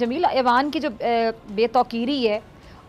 जमील ऐवान की जो बेतौकीरी है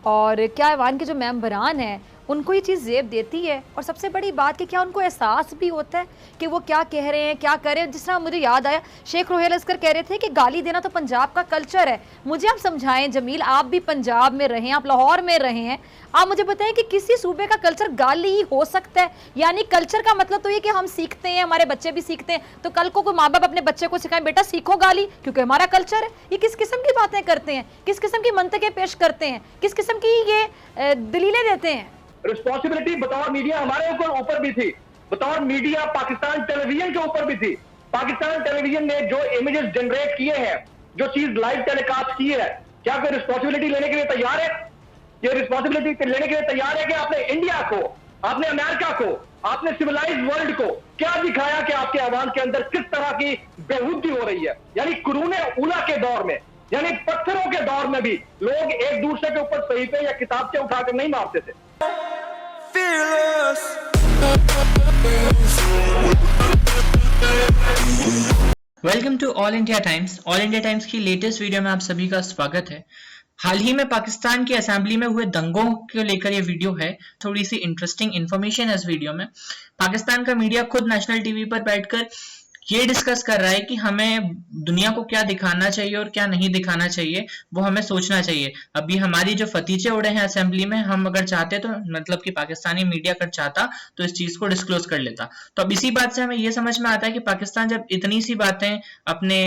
और क्या ऐवान के जो मेंबरान हैं उनको ये चीज़ ज़ेब देती है। और सबसे बड़ी बात कि क्या उनको एहसास भी होता है कि वो क्या कह रहे हैं, क्या कर रहे हैं। जिस तरह मुझे याद आया, शेख रोहेल अस्कर कह रहे थे कि गाली देना तो पंजाब का कल्चर है। मुझे आप समझाएं जमील, आप भी पंजाब में रहे हैं, आप लाहौर में रहे हैं, आप मुझे बताएं कि किसी सूबे का कल्चर गाली ही हो सकता है? यानी कल्चर का मतलब तो ये कि हम सीखते हैं, हमारे बच्चे भी सीखते हैं, तो कल को कोई माँ बाप अपने बच्चे को सिखाएं बेटा सीखो गाली क्योंकि हमारा कल्चर है। ये किस किस्म की बातें करते हैं, किस किस्म की मंतकें पेश करते हैं, किस किस्म की ये दलीलें देते हैं? रिस्पॉन्सिबिलिटी बतौर मीडिया हमारे ऊपर भी थी, बतौर मीडिया पाकिस्तान टेलीविजन के ऊपर भी थी। पाकिस्तान टेलीविजन ने जो इमेजेस जनरेट किए हैं, जो चीज लाइव टेलीकास्ट की है, क्या कोई रिस्पॉन्सिबिलिटी लेने के लिए तैयार है? ये रिस्पॉन्सिबिलिटी लेने के लिए तैयार है कि आपने इंडिया को, आपने अमेरिका को, आपने सिविलाइज वर्ल्ड को क्या दिखाया कि आपके अवाम के अंदर किस तरह की बेहुदी हो रही है? यानी कुरूने उला के दौर में, यानी पत्थरों के दौर में भी लोग एक दूसरे के ऊपर सहीफे या किताब से उठाकर नहीं मारते थे। Welcome to all India Times. All India Times की लेटेस्ट वीडियो में आप सभी का स्वागत है। हाल ही में पाकिस्तान की असेंबली में हुए दंगों को लेकर ये वीडियो है। थोड़ी सी इंटरेस्टिंग इन्फॉर्मेशन है इस वीडियो में। पाकिस्तान का मीडिया खुद नेशनल टीवी पर बैठकर ये डिस्कस कर रहा है कि हमें दुनिया को क्या दिखाना चाहिए और क्या नहीं दिखाना चाहिए, वो हमें सोचना चाहिए। अभी हमारी जो फतीचे उड़े हैं असेंबली में, हम अगर चाहते तो मतलब कि पाकिस्तानी मीडिया अगर चाहता तो इस चीज को डिस्क्लोज कर लेता। तो अब इसी बात से हमें ये समझ में आता है कि पाकिस्तान जब इतनी सी बातें अपने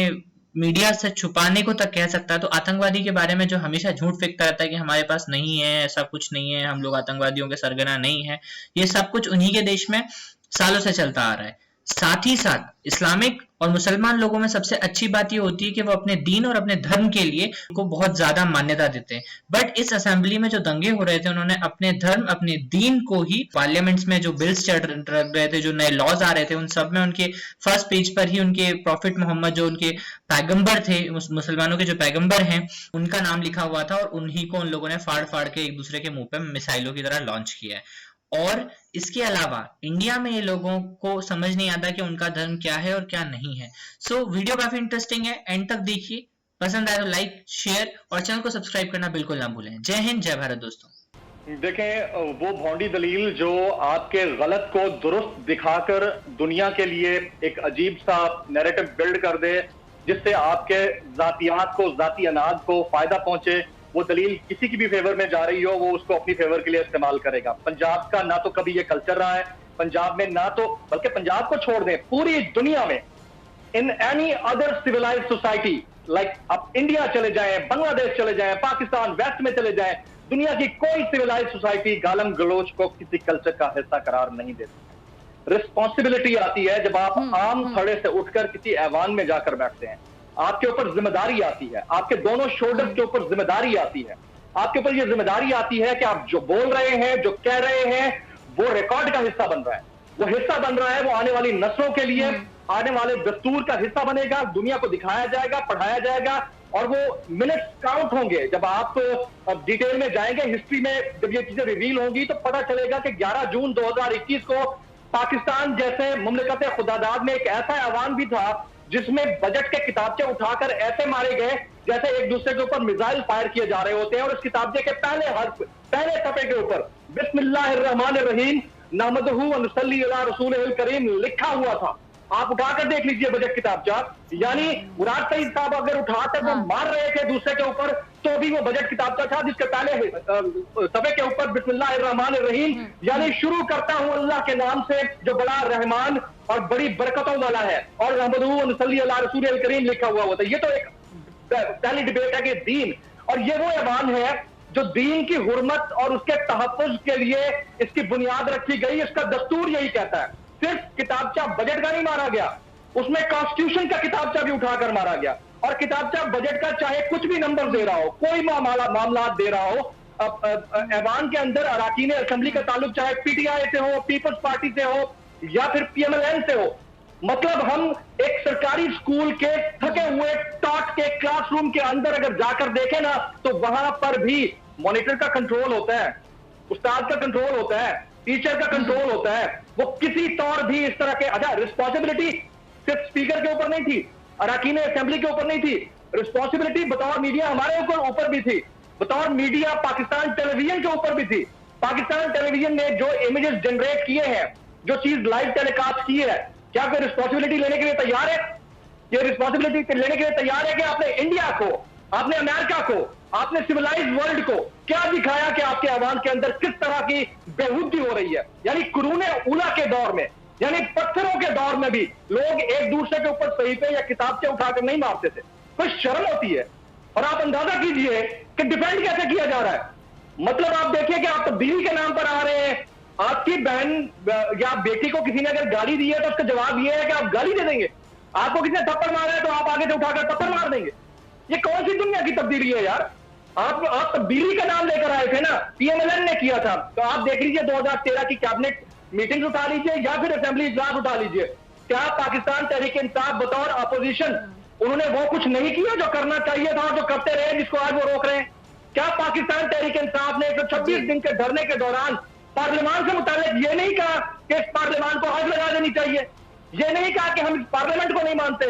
मीडिया से छुपाने को तक कह सकता है, तो आतंकवादी के बारे में जो हमेशा झूठ फेंकता रहता है कि हमारे पास नहीं है, ऐसा कुछ नहीं है, हम लोग आतंकवादियों के सरगना नहीं है, ये सब कुछ उन्हीं के देश में सालों से चलता आ रहा है। साथ ही साथ इस्लामिक और मुसलमान लोगों में सबसे अच्छी बात ये होती है कि वो अपने दीन और अपने धर्म के लिए को बहुत ज्यादा मान्यता देते हैं। बट इस असेंबली में जो दंगे हो रहे थे, उन्होंने अपने धर्म, अपने दीन को ही पार्लियामेंट्स में जो बिल्स चल रहे थे, जो नए लॉज आ रहे थे, उन सब में उनके फर्स्ट पेज पर ही उनके प्रॉफिट मोहम्मद, जो उनके पैगंबर थे, मुसलमानों के जो पैगंबर हैं, उनका नाम लिखा हुआ था। और उन्हीं को उन लोगों ने फाड़ फाड़ के एक दूसरे के मुंह पे मिसाइलों की तरह लॉन्च किया है। और इसके अलावा इंडिया में ये लोगों को समझ नहीं आता कि उनका धर्म क्या है और क्या नहीं है। सो वीडियो काफी इंटरेस्टिंग है, एंड तक देखिए। पसंद आए तो लाइक, शेयर और चैनल को सब्सक्राइब करना बिल्कुल ना भूलें। जय हिंद, जय भारत दोस्तों। देखें, वो भौंडी दलील जो आपके गलत को दुरुस्त दिखाकर दुनिया के लिए एक अजीब सा नैरेटिव बिल्ड कर दे, जिससे आपके जातियात को, जाती अनाज को फायदा पहुंचे, वो दलील किसी की भी फेवर में जा रही हो, वो उसको अपनी फेवर के लिए इस्तेमाल करेगा। पंजाब का ना तो कभी ये कल्चर रहा है, पंजाब में ना तो, बल्कि पंजाब को छोड़ दें, पूरी दुनिया में in any other civilised society, like आप इंडिया चले जाएं, बांग्लादेश चले जाएं, पाकिस्तान वेस्ट में चले जाएं, दुनिया की कोई सिविलाइज्ड सोसाइटी गालम गलोच को किसी कल्चर का हिस्सा करार नहीं देती। रिस्पॉन्सिबिलिटी आती है जब आप आम खड़े से उठकर किसी ऐवान में जाकर बैठते हैं। आपके ऊपर जिम्मेदारी आती है, आपके दोनों शोल्डर्स के ऊपर जिम्मेदारी आती है। आपके ऊपर यह जिम्मेदारी आती है कि आप जो बोल रहे हैं, जो कह रहे हैं, वो रिकॉर्ड का हिस्सा बन रहा है, वो हिस्सा बन रहा है, वो आने वाली नस्लों के लिए, आने वाले दस्तूर का हिस्सा बनेगा, दुनिया को दिखाया जाएगा, पढ़ाया जाएगा, और वो मिनट्स काउंट होंगे। जब आप डिटेल में जाएंगे हिस्ट्री में, जब ये चीजें रिवील होंगी तो पता चलेगा कि 11 जून 2021 को पाकिस्तान जैसे मुमलिकत खुदादाद में एक ऐसा ऐवान भी था जिसमें बजट के किताबचे उठाकर ऐसे मारे गए जैसे एक दूसरे के ऊपर मिसाइल फायर किए जा रहे होते हैं। और उस किताबचे के पहले हर्फ, पहले सफे के ऊपर बिस्मिल्लाहिर्रहमानिर्रहीम नहमदुहु व नुसल्ली अला रसूलिल करीम लिखा हुआ था। आप उठाकर देख लीजिए बजट किताबचा। यानी मुराद सईद साहब अगर उठाकर वो मार रहे थे दूसरे के ऊपर, तो भी वो बजट किताबचा था जिसके पहले सफे के ऊपर बिस्मिल्लाहिर्रहमानिर्रहीम, यानी शुरू करता हूं अल्लाह के नाम से जो बड़ा रहमान और बड़ी बरकतों वाला है, और रहमदुहु व नुसल्ली अला रसूलिल करीम लिखा हुआ होता है। ये तो एक पहली डिबेट है कि दीन, और ये वो ऐवान है जो दीन की हुर्मत और उसके तहफ्फुज के लिए इसकी बुनियाद रखी गई। इसका दस्तूर यही कहता है। सिर्फ किताबचा बजट का नहीं मारा गया, उसमें कॉन्स्टिट्यूशन का किताबचा भी उठाकर मारा गया। और किताबचा बजट का चाहे कुछ भी नंबर दे रहा हो, कोई मामला दे रहा हो, ऐवान के अंदर अराकीन असेंबली का ताल्लुक चाहे पीटीआई से हो, पीपल्स पार्टी से हो, या फिर पीएमएलएन से हो, मतलब हम एक सरकारी स्कूल के थके हुए टॉट के क्लासरूम के अंदर अगर जाकर देखें ना, तो वहां पर भी मॉनिटर का कंट्रोल होता है, उस्ताद का कंट्रोल होता है, टीचर का कंट्रोल होता है। वो किसी तौर भी इस तरह के, अच्छा, रिस्पॉन्सिबिलिटी सिर्फ स्पीकर के ऊपर नहीं थी, अराकीन असेंबली के ऊपर नहीं थी, रिस्पॉन्सिबिलिटी बतौर मीडिया हमारे ऊपर भी थी, बतौर मीडिया पाकिस्तान टेलीविजन के ऊपर भी थी। पाकिस्तान टेलीविजन ने जो इमेजेस जनरेट किए हैं, जो चीज लाइव टेलीकास्ट की है, क्या कोई रिस्पॉन्सिबिलिटी लेने के लिए तैयार है? ये रिस्पॉन्सिबिलिटी लेने के लिए तैयार है कि आपने इंडिया को, आपने अमेरिका को, आपने सिविलाइज्ड वर्ल्ड को क्या दिखाया कि आपके आवाम के अंदर किस तरह की बेहुदी हो रही है? यानी कुरूने उला के दौर में, यानी पत्थरों के दौर में भी लोग एक दूसरे के ऊपर सहीफे या किताबचे उठाकर नहीं मारते थे। कोई शर्म होती है? और आप अंदाजा कीजिए कि डिफेंड कैसे किया जा रहा है। मतलब आप देखिए कि आप तब्दीली के नाम पर आ रहे हैं। आपकी बहन या बेटी को किसी ने अगर गाली दी है तो उसका जवाब यह है कि आप गाली दे देंगे। आपको किसी ने थप्पड़ मारा है तो आप आगे से उठाकर थप्पड़ मार देंगे। ये कौन सी दुनिया की तब्दीली है यार? आप तब्दीली का नाम लेकर आए थे ना, पीएमएलएन ने किया था। तो आप देख लीजिए 2013 की कैबिनेट मीटिंग उठा लीजिए या फिर असेंबली इजलास उठा लीजिए। क्या पाकिस्तान तहरीक इंसाफ बतौर अपोजिशन उन्होंने वो कुछ नहीं किया जो करना चाहिए था, जो करते रहे, जिसको आज वो रोक रहे हैं? क्या पाकिस्तान तहरीक इंसाफ ने 126 दिन के धरने के दौरान पार्लियामान से मुतालिक ये नहीं कहा कि इस पार्लियामान को हद लगा देनी चाहिए? ये नहीं कहा कि हम इस पार्लियामेंट को नहीं मानते,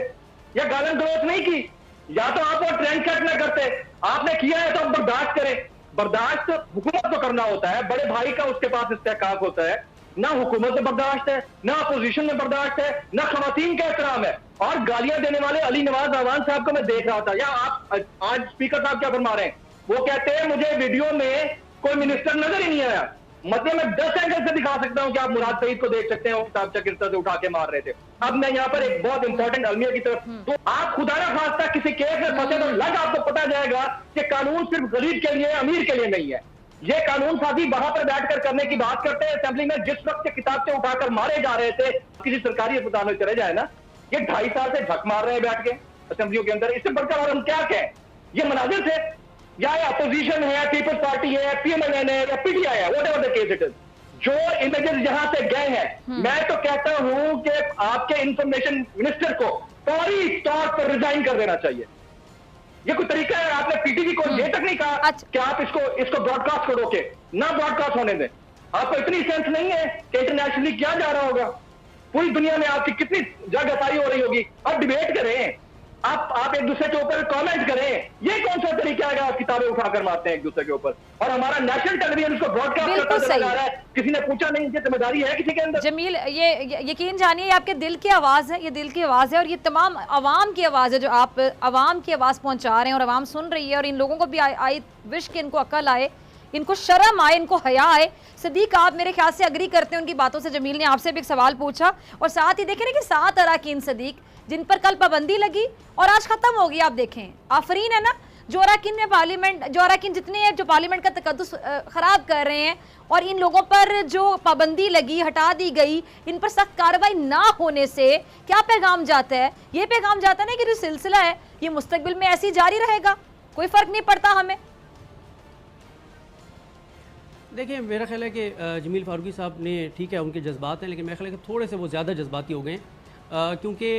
या गालन गलौज नहीं की? या तो आप वो ट्रेंड सेट न करते, आपने किया है तो अब बर्दाश्त करें। बर्दाश्त हुकूमत को करना होता है, बड़े भाई का उसके पास इस्तेहकाक होता है। ना हुकूमत में बर्दाश्त है, ना अपोजिशन में बर्दाश्त है, ना खवातीन का एहतराम है। और गालियां देने वाले अली नवाज अवान साहब को मैं देख रहा था, या आप आज स्पीकर साहब क्या फरमा रहे हैं? वो कहते हैं मुझे वीडियो में कोई मिनिस्टर नजर ही नहीं आया। मतलब मैं 10 एंगल से दिखा सकता हूं कि आप मुराद सईद को देख सकते हैं, वो किताब चकिरता से उठा के मार रहे थे। अब मैं यहाँ पर एक बहुत इंपॉर्टेंट अलमिया की तरफ, तो आप खुदा ना खास्ता किसी केस में फंसे तो लग आपको पता जाएगा कि कानून सिर्फ गरीब के लिए, अमीर के लिए नहीं है। ये कानून साजी वहां पर बैठकर करने की बात करते हैं असेंबली में। जिस वक्त के किताब से उठाकर मारे जा रहे थे, किसी सरकारी अस्पताल में चले जाए ना, ये 2.5 साल से झक मार रहे हैं बैठ के असेंबलियों के अंदर। इससे बढ़कर और हम क्या कहें? ये मनाजिर थे, या अपोजिशन है, पीपल्स पार्टी है, पीएमएलएन है, या पीटीआई है, whatever the case it is, जो इमेजेस यहां से गए हैं, मैं तो कहता हूं कि आपके इंफॉर्मेशन मिनिस्टर को फौरी तौर पर रिजाइन कर देना चाहिए। ये कोई तरीका है? आपने पीटीवी को ये तक नहीं कहा कि आप इसको ब्रॉडकास्ट को रोके, ना ब्रॉडकास्ट होने दें। आपको इतनी सेंस नहीं है कि इंटरनेशनली क्या जा रहा होगा, पूरी दुनिया में आपकी कितनी जगहसारी हो रही होगी। अब डिबेट करें, आप एक दूसरे के ऊपर कमेंट करें। ये कौन सा तरीका है? आप किताबें उठाकर मारते हैं एक दूसरे के ऊपर, और हमारा नेशनल टेलीविजन उसको ब्रॉडकास्ट करता चला जा रहा है। किसी ने पूछा नहीं, ये जिम्मेदारी है किसी के अंदर? जमील, ये यकीन जानिए, ये आपके दिल की आवाज़ है, ये दिल की आवाज़ है, और ये तमाम अवाम की आवाज़ है जो आप अवाम की आवाज़ पहुँचा रहे हैं, और अवाम सुन रही है। और इन लोगों को भी आई विश कि इनको अकल आए, इनको शर्म आए, इनको हया आए। सदीक, आप मेरे ख्याल से अग्री करते हैं उनकी बातों से। जमील ने आपसे भी एक सवाल पूछा, और साथ ही देखें ना कि 7 अराकीन सदीक जिन पर कल पाबंदी लगी और आज खत्म होगी। आप देखें, आफरीन है ना, जो अराकीन में पार्लियामेंट, जो अराकीन जितने हैं जो पार्लियामेंट का तकद्दुस खराब कर रहे हैं, और इन लोगों पर जो पाबंदी लगी, हटा दी गई, इन पर सख्त कार्रवाई ना होने से क्या पैगाम जाता है? ये पैगाम जाता है ना कि जो सिलसिला है ये मुस्तकबिल में ऐसे ही जारी रहेगा, कोई फर्क नहीं पड़ता हमें। देखिए, मेरा ख्याल है कि जमील फारूकी साहब ने, ठीक है उनके जज्बात हैं, लेकिन मेरा ख्याल है कि थोड़े से वो ज़्यादा जज्बाती हो गए हैं, क्योंकि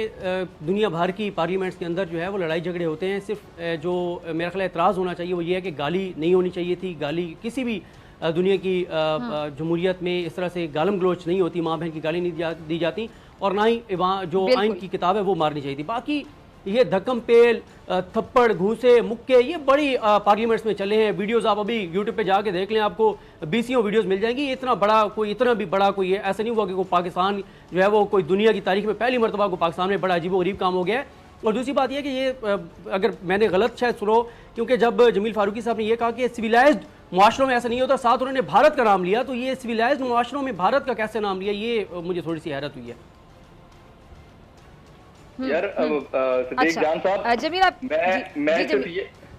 दुनिया भर की पार्लियामेंट्स के अंदर जो है वो लड़ाई झगड़े होते हैं। सिर्फ जो मेरा ख्याल एतराज़ होना चाहिए वो ये है कि गाली नहीं होनी चाहिए थी। गाली किसी भी दुनिया की जमहूरियत में इस तरह से गालम गलोच नहीं होती, माँ बहन की गाली नहीं दी जाती, और ना ही वहाँ जो आइन की किताब है वो मारनी चाहिए थी। बाकी ये धक्कम पेल, थप्पड़, घूंसे, मुक्के, ये बड़ी पार्लियामेंट्स में चले हैं। वीडियोस आप अभी यूट्यूब पे जाके देख लें, आपको 20 वीडियोस मिल जाएंगी। ये इतना भी बड़ा कोई है, ऐसा नहीं हुआ कि कोई पाकिस्तान जो है वो कोई दुनिया की तारीख में पहली मरतबा को पाकिस्तान में बड़ा अजीब गरीब काम हो गया है। और दूसरी बात यह कि ये अगर मैंने गलत शायद सुनो, क्योंकि जब जमील फारूकी साहब ने यह कहा कि सिविलाइज्ड मुआशरों में ऐसा नहीं होता, साथ उन्होंने भारत का नाम लिया, तो ये सिविलाइज्ड मुआशरों में भारत का कैसे नाम लिया, ये मुझे थोड़ी सी हैरत हुई है। यार सिद्दीक जान साहब, जमील आप,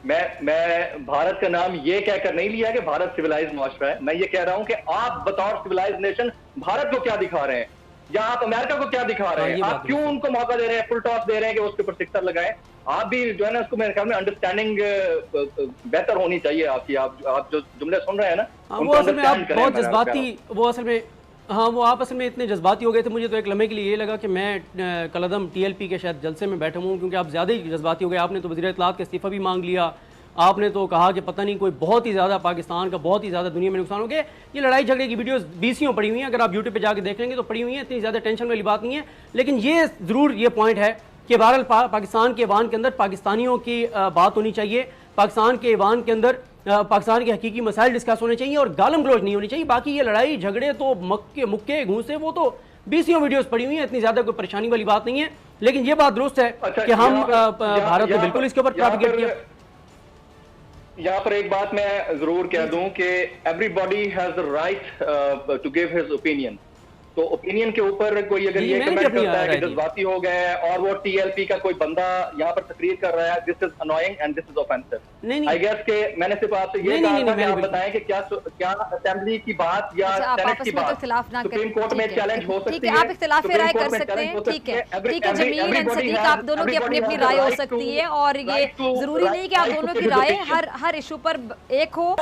मैं भारत का नाम ये कहकर नहीं लिया कि भारत सिविलाइज्ड मुआशरा है। मैं ये कह रहा हूं कि आप बतौर सिविलाइज्ड नेशन भारत को क्या दिखा रहे हैं, या आप अमेरिका को क्या दिखा रहे हैं? आप क्यों उनको मौका दे रहे हैं, फुल टॉस दे रहे हैं कि उसके ऊपर सिक्सर लगाएं? आप भी जो है ना, उसको मेरे ख्याल में अंडरस्टैंडिंग बेहतर होनी चाहिए आपकी। आप जो जुमले सुन रहे हैं ना, वो असल में आप बहुत जज्बाती, वो आप असल में इतने जज्बाती हो गए थे। मुझे तो एक लम्हे के लिए ये लगा कि मैं कलदम TLP के शायद जलसे में बैठा हूँ, क्योंकि आप ज़्यादा ही जज्बाती हो गए। आपने तो वज़ीर इत्तलात का इस्तीफ़ा भी मांग लिया, आपने तो कहा कि पता नहीं कोई बहुत ही ज़्यादा पाकिस्तान का बहुत ही ज़्यादा दुनिया में नुकसान हो गया। ये लड़ाई झगड़े की वीडियोस 20 पड़ी हुई हैं, अगर आप यूट्यूब पे जाके देख लेंगे तो पड़ी हुई हैं, इतनी ज़्यादा टेंशन वाली बात नहीं है। लेकिन ये ज़रूर ये पॉइंट है कि बहरहाल पाकिस्तान के ऐवान के अंदर पाकिस्तानियों की बात होनी चाहिए, पाकिस्तान के ऐवान के अंदर पाकिस्तान के हकीकी मसाइल डिस्कस होने चाहिए और गालम गलोच नहीं होनी चाहिए। बाकी ये लड़ाई झगड़े तो मुक्के घूसे वो तो 20 वीडियोस पड़ी हुई हैं, इतनी ज्यादा कोई परेशानी वाली बात नहीं है। लेकिन ये बात दुरुस्त है कि हम भारत ने बिल्कुल इसके ऊपर प्रोपेगेट किया। यहाँ पर एक बात मैं जरूर कह दूं कि everybody has the right to give his opinion. तो ओपिनियन के ऊपर कोई अगर ये कमेंट करता है कि जज्बाती हो गए और वो टीएलपी का कोई बंदा यहाँ पर तकरीर कर रहा है, this is annoying and this is offensive. I guess के मैंने सिर्फ आपसे ये कहा था कि आप बताएं कि क्या असेंबली की बात या सेनेट की बात सुप्रीम कोर्ट में चैलेंज हो सकती है? आप इख्तिलाफ राय कर सकते हैं, ठीक है जमील एंड सदीक, आप दोनों की अपनी अपनी राय हो सकती है और ये जरूरी नहीं कि आप दोनों की राय हर इशू पर एक हो।